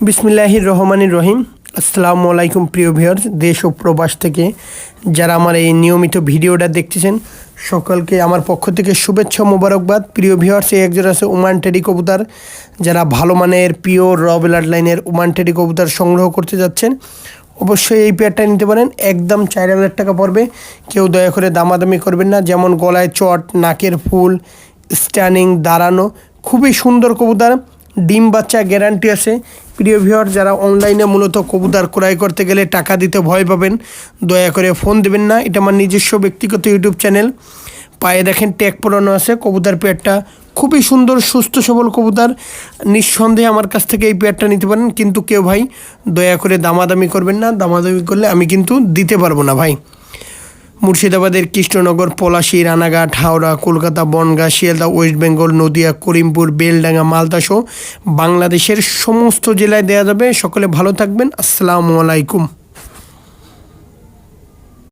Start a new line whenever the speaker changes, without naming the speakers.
বিসমিল্লাহির রহমানির রহিম। আসসালামু আলাইকুম প্রিয় ভিউয়ার্স, দেশ ও প্রবাস থেকে যারা আমার এই নিয়মিত ভিডিওটা দেখতেছেন সকলকে আমার পক্ষ থেকে শুভেচ্ছা ও মোবারকবাদ। প্রিয় ভিউয়ার্স, এই একজন আছে ওমান টেডি কবুতর। যারা ভালো মানের পিওর র ব্লাড লাইনের ওমান টেডি কবুতর সংগ্রহ করতে যাচ্ছেন অবশ্যই এই পেয়ারটা নিতে পারেন। একদম 4,000 টাকা পড়বে। কেউ দয়া করে দামাদামি করবেন না। যেমন গলায় চট, নাকের ফুল, স্ট্যান্ডিং, দাঁড়ানো, খুবই সুন্দর কবুতর। ডিম বাচ্চা গ্যারান্টি আছে। প্রিয় ভিউয়ার, যারা অনলাইনে মূলত কবুতর ক্রয় করতে গেলে টাকা দিতে ভয় পাবেন, দয়া করে ফোন দেবেন না। এটা আমার নিজস্ব ব্যক্তিগত ইউটিউব চ্যানেল। পায়ে দেখেন ট্যাগ পরানো আছে। কবুতর পেয়ারটা খুবই সুন্দর, সুস্থ সবল কবুতর। নিঃসন্দেহে আমার কাছ থেকে এই পেয়ারটা নিতে পারেন। কিন্তু কেউ ভাই দয়া করে দামাদামি করবেন না। দামাদামি করলে আমি কিন্তু দিতে পারবো না ভাই। মুর্শিদাবাদের কৃষ্ণনগর, পলাশী, রানাঘাট, হাওড়া, কলকাতা, বনগাঁ, শিয়ালদা, ওয়েস্ট বেঙ্গল, নদিয়া, করিমপুর, বেলডাঙ্গা, মালদা সহ বাংলাদেশের সমস্ত জেলায় দেওয়া যাবে। সকলে ভালো থাকবেন। আসসালামু আলাইকুম।